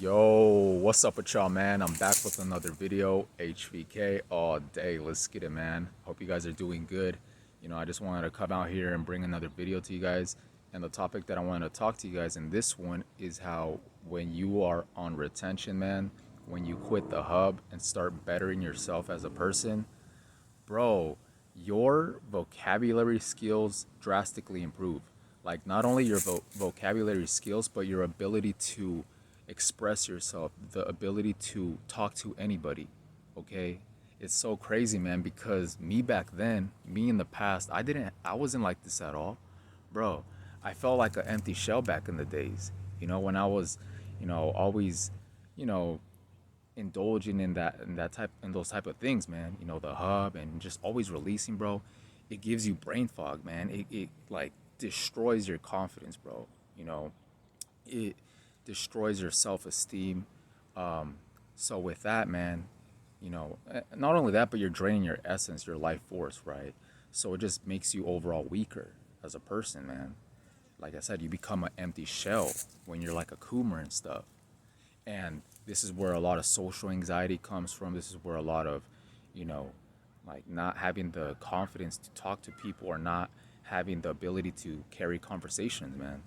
Yo, what's up with y'all, man? I'm back with another video, HVK all day. Let's get it, man. Hope you guys are doing good. I just wanted to come out here and bring another video to you guys. And the topic that I wanted to talk to you guys in this one is how when you are on retention, man, when you quit the hub and start bettering yourself as a person, bro, your vocabulary skills drastically improve. Like, not only your vocabulary skills, but your ability to express yourself, the ability to talk to anybody. Okay? It's so crazy, man, because me back then, me in the past, I wasn't like this at all. Bro, I felt like an empty shell back in the days. When I was, always, you know, indulging in those type of things, man. The hub and just always releasing, bro. It gives you brain fog, man. It like destroys your confidence, bro. It destroys your self-esteem. So with that, man, not only that, but you're draining your essence, your life force, right? So it just makes you overall weaker as a person, man. Like I said, you become an empty shell when you're like a coomer and stuff. And this is where a lot of social anxiety comes from. This is where a lot of, you know, like not having the confidence to talk to people or not having the ability to carry conversations, man.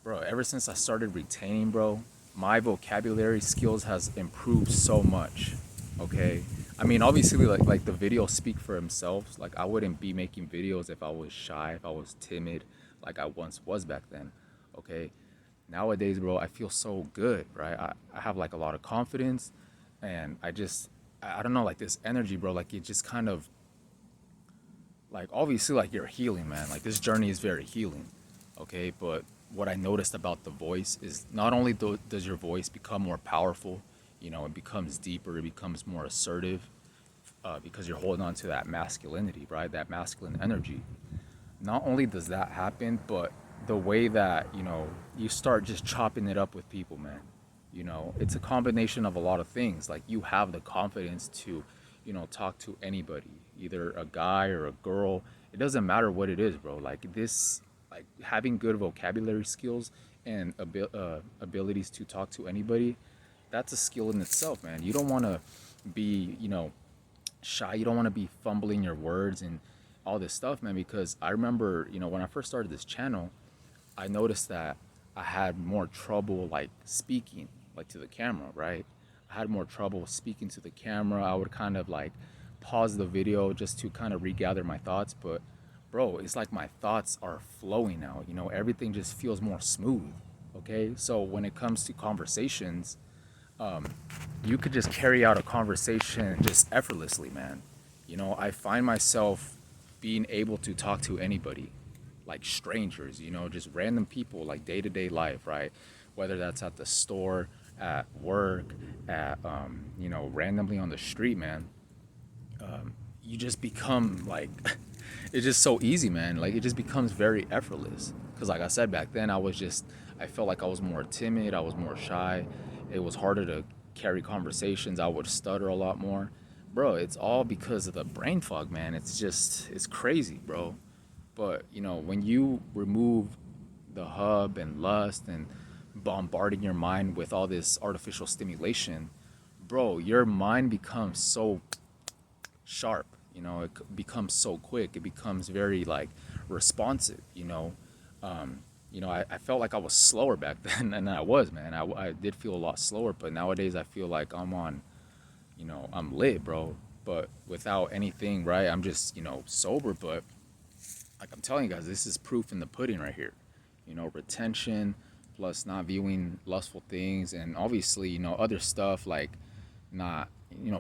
Bro, ever since I started retaining, bro, my vocabulary skills has improved so much. Okay? I mean, obviously like the videos speak for themselves. Like I wouldn't be making videos if I was shy, if I was timid, like I once was back then. Okay? Nowadays, bro, I feel so good, right? I have like a lot of confidence and I don't know, like this energy, bro, like it just kind of like obviously like you're healing, man. Like this journey is very healing, okay? But what I noticed about the voice is not only does your voice become more powerful, it becomes deeper, it becomes more assertive, because you're holding on to that masculinity, right? That masculine energy. Not only does that happen, but the way that, you start just chopping it up with people, man. It's a combination of a lot of things. Like you have the confidence to, talk to anybody, either a guy or a girl. It doesn't matter what it is, bro. Like this, like having good vocabulary skills and abilities to talk to anybody, that's a skill in itself, man. You don't want to be, shy. You don't want to be fumbling your words and all this stuff, man, because I remember, when I first started this channel, I noticed that I had more trouble like speaking like to the camera, right? I had more trouble speaking to the camera. I would kind of like pause the video just to kind of regather my thoughts, but bro, it's like my thoughts are flowing now. Everything just feels more smooth. Okay? So when it comes to conversations, you could just carry out a conversation just effortlessly, man. I find myself being able to talk to anybody, like strangers, just random people, like day to day life, right? Whether that's at the store, at work, at, randomly on the street, man. You just become like, it's just so easy, man. Like it just becomes very effortless. Because, like I said, back then, I felt like I was more timid, I was more shy. It was harder to carry conversations. I would stutter a lot more. Bro, it's all because of the brain fog, man. It's crazy, bro. But, when you remove the hub and lust and bombarding your mind with all this artificial stimulation, bro, your mind becomes so sharp. It becomes so quick. It becomes very like responsive. I felt like I was slower back then than I was, man. I did feel a lot slower, but nowadays I feel like I'm lit, bro. But without anything, right? I'm just, sober. But like I'm telling you guys, this is proof in the pudding right here. Retention plus not viewing lustful things, and obviously, other stuff like not,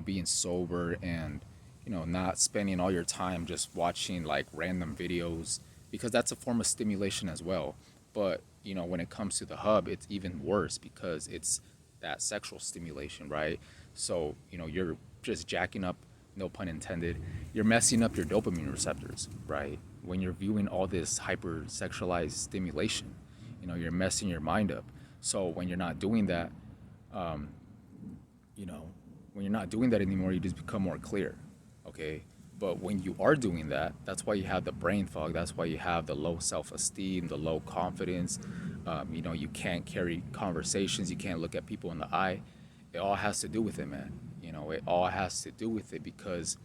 being sober and, not spending all your time just watching like random videos, because that's a form of stimulation as well. But, when it comes to the hub, it's even worse because it's that sexual stimulation, right? So, you're just jacking up, no pun intended, you're messing up your dopamine receptors, right? When you're viewing all this hyper sexualized stimulation, you're messing your mind up. So when you're not doing that, um, when you're not doing that anymore, you just become more clear. Okay? But when you are doing that, that's why you have the brain fog. That's why you have the low self-esteem, the low confidence. You can't carry conversations. You can't look at people in the eye. It all has to do with it, man. It all has to do with it because,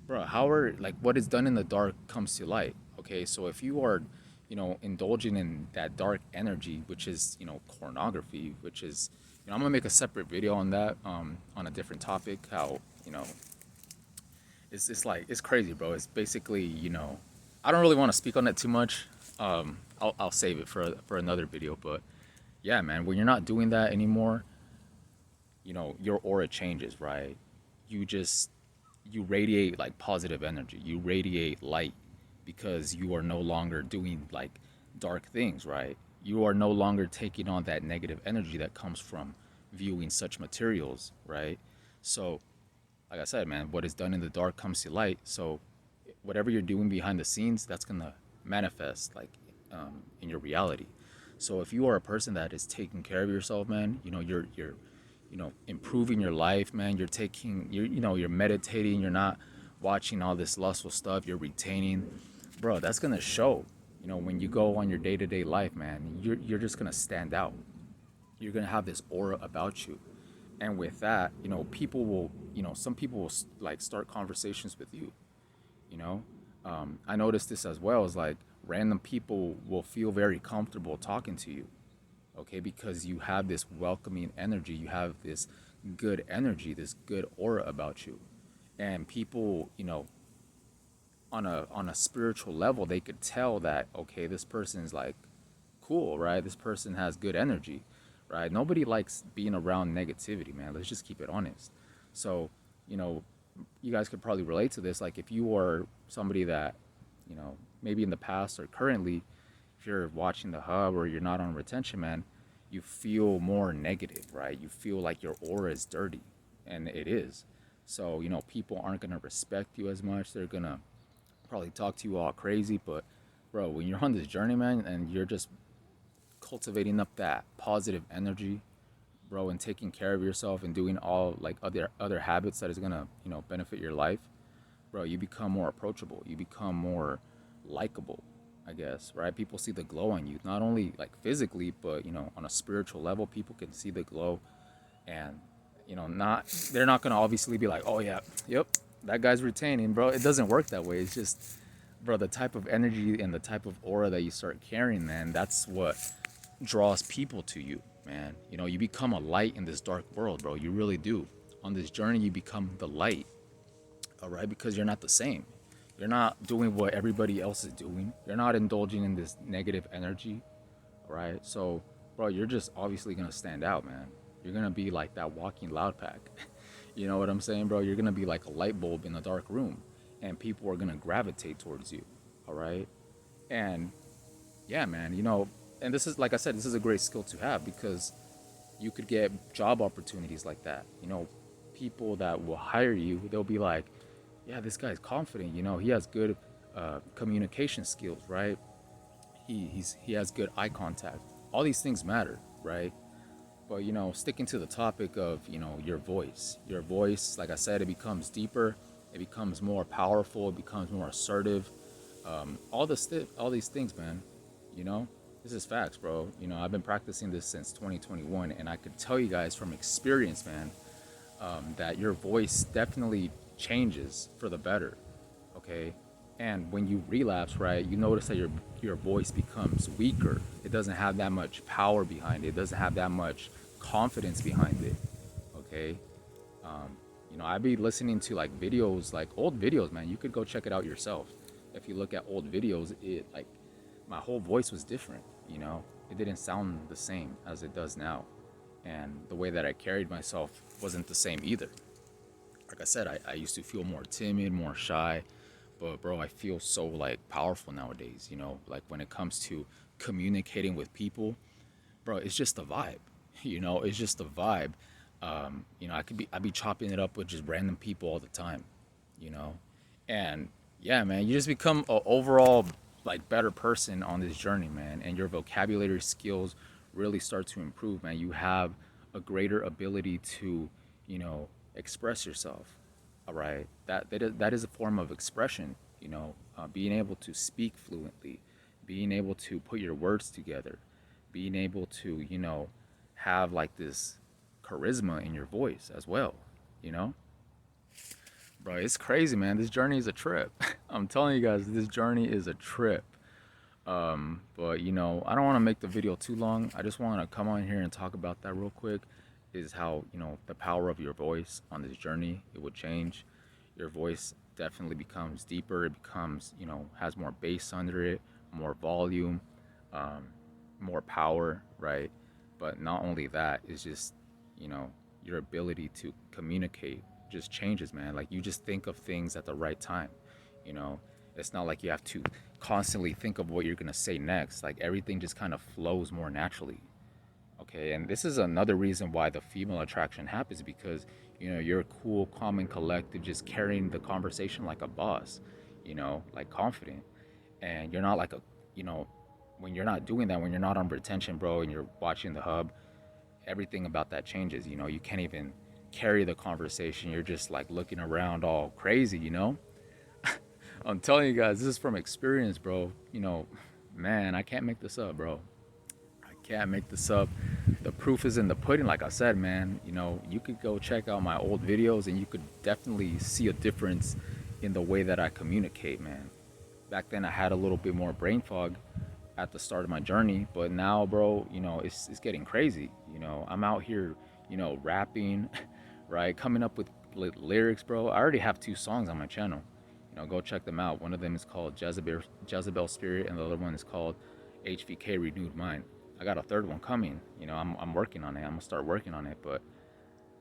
bro, how are like what is done in the dark comes to light. Okay, so if you are, indulging in that dark energy, which is, pornography, which is, I'm gonna make a separate video on that, on a different topic. How, it's like it's crazy, bro. It's basically, I don't really want to speak on that too much. I'll save it for another video. But yeah, man, when you're not doing that anymore, your aura changes, right? You just you radiate like positive energy. You radiate light because you are no longer doing like dark things, right? You are no longer taking on that negative energy that comes from viewing such materials, right? So like I said, man, what is done in the dark comes to light. So whatever you're doing behind the scenes, that's gonna manifest like, in your reality. So if you are a person that is taking care of yourself, man, you're improving your life, man. You're meditating. You're not watching all this lustful stuff. You're retaining, bro. That's gonna show. When you go on your day-to-day life, man, you're just gonna stand out. You're gonna have this aura about you, and with that, people will, some people will like start conversations with you. you know I noticed this as well, is like random people will feel very comfortable talking to you, okay, because you have this welcoming energy, you have this good energy, this good aura about you. And people, on a spiritual level, they could tell that, okay, this person's like cool, right? This person has good energy, right? Nobody likes being around negativity, man. Let's just keep it honest. So, you know, you guys could probably relate to this. Like, if you are somebody that, maybe in the past or currently, if you're watching the hub or you're not on retention, man, you feel more negative, right? You feel like your aura is dirty, and it is. So, people aren't going to respect you as much. They're going to probably talk to you all crazy. But, bro, when you're on this journey, man, and you're just cultivating up that positive energy, bro, and taking care of yourself and doing all like other habits that is gonna, benefit your life, bro, you become more approachable. You become more likable, I guess, right? People see the glow on you, not only like physically, but on a spiritual level, people can see the glow. And not they're not gonna obviously be like, oh yeah, yep, that guy's retaining, bro. It doesn't work that way. It's just, bro, the type of energy and the type of aura that you start carrying, man, that's what draws people to you, man. You become a light in this dark world, bro. You really do. On this journey, you become the light, all right? Because you're not the same. You're not doing what everybody else is doing. You're not indulging in this negative energy, right? So, bro, you're just obviously gonna stand out, man. You're gonna be like that walking loud pack. You know what I'm saying, bro? You're gonna be like a light bulb in a dark room, and people are gonna gravitate towards you, all right? And yeah, man, and this is, like I said, this is a great skill to have because you could get job opportunities like that. People that will hire you, they'll be like, yeah, this guy's confident. He has good communication skills, right? He has good eye contact. All these things matter, right? But sticking to the topic of your voice, like I said, it becomes deeper, it becomes more powerful, it becomes more assertive. All these things, man. You know, this is facts, bro. I've been practicing this since 2021, and I could tell you guys from experience, man, that your voice definitely changes for the better. Okay, and when you relapse, right, you notice that your voice becomes weaker. It doesn't have that much power behind it. It doesn't have that much confidence behind it. Okay, I'd be listening to like videos, like old videos, man. You could go check it out yourself. If you look at old videos, it like my whole voice was different. It didn't sound the same as it does now, and the way that I carried myself wasn't the same either. Like I said, I used to feel more timid, more shy, but bro, I feel so like powerful nowadays. Like when it comes to communicating with people, bro, it's just a vibe. It's just a vibe. I'd be chopping it up with just random people all the time. you know and yeah, man, you just become a overall like better person on this journey, man, and your vocabulary skills really start to improve, man. You have a greater ability to express yourself, All right, that is a form of expression. Being able to speak fluently, being able to put your words together, being able to have like this charisma in your voice as well. You know, bro, it's crazy, man. This journey is a trip. I'm telling you guys, this journey is a trip. But I don't want to make the video too long. I just want to come on here and talk about that real quick. Is how the power of your voice on this journey, it would change. Your voice definitely becomes deeper. It becomes has more bass under it, more volume, um, more power, right? But not only that, it's just you know your ability to communicate just changes, man. Like you just think of things at the right time. You know, it's not like you have to constantly think of what you're gonna say next. Like everything just kind of flows more naturally. Okay, and this is another reason why the female attraction happens because you're cool, calm, and collected, just carrying the conversation like a boss. Like confident, and you're not like a you know when you're not doing that, when you're not on retention, bro, and you're watching the hub, everything about that changes. You can't even carry the conversation. You're just like looking around all crazy. I'm telling you guys, this is from experience, bro. Man, I can't make this up, bro. I can't make this up. The proof is in the pudding, like I said, man. You could go check out my old videos and you could definitely see a difference in the way that I communicate, man. Back then I had a little bit more brain fog at the start of my journey, but now, bro, it's getting crazy. I'm out here, rapping, right? Coming up with lyrics, bro. I already have two songs on my channel. Go check them out. One of them is called Jezebel Spirit, and the other one is called HVK Renewed Mind. I got a third one coming. I'm working on it. I'm gonna start working on it. But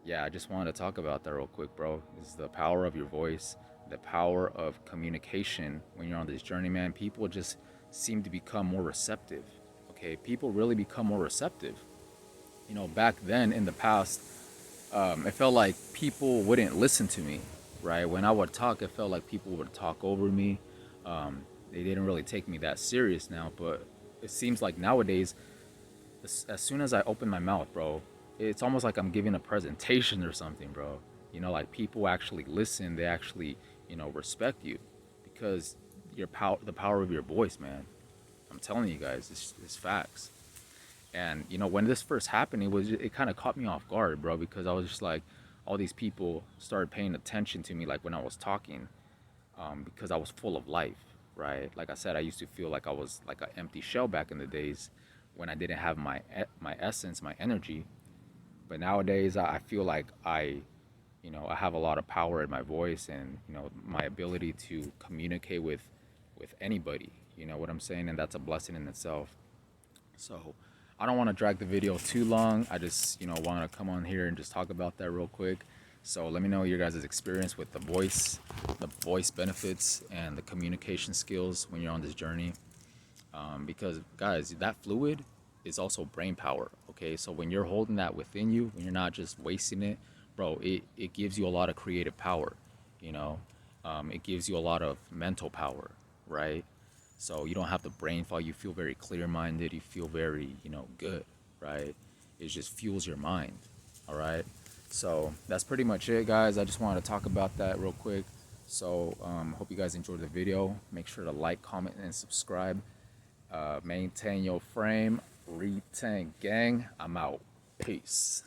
yeah, I just wanted to talk about that real quick, bro. This is the power of your voice, the power of communication when you're on this journey, man. People just seem to become more receptive. Okay, people really become more receptive. Back then in the past, it felt like people wouldn't listen to me, right? When I would talk, it felt like people would talk over me. They didn't really take me that serious now, but it seems like nowadays, as soon as I open my mouth, bro, it's almost like I'm giving a presentation or something, bro. Like people actually listen, they actually, respect you because the power of your voice, man. I'm telling you guys, it's facts. And when this first happened, it kind of caught me off guard, bro, because I was just like, all these people started paying attention to me, like when I was talking, because I was full of life, right? Like I said, I used to feel like I was like an empty shell back in the days when I didn't have my essence, my energy. But nowadays, I feel like I have a lot of power in my voice, and my ability to communicate with anybody. You know what I'm saying? And that's a blessing in itself. So I don't want to drag the video too long. I just, want to come on here and just talk about that real quick. So let me know your guys' experience with the voice benefits and the communication skills when you're on this journey. Because guys, that fluid is also brain power. Okay, so when you're holding that within you, when you're not just wasting it, bro, it gives you a lot of creative power. You know, it gives you a lot of mental power, right? So you don't have the brain fog. You feel very clear-minded. You feel very, good, right? It just fuels your mind. All right. So that's pretty much it, guys. I just wanted to talk about that real quick. So hope you guys enjoyed the video. Make sure to like, comment, and subscribe. Maintain your frame. Retain gang. I'm out. Peace.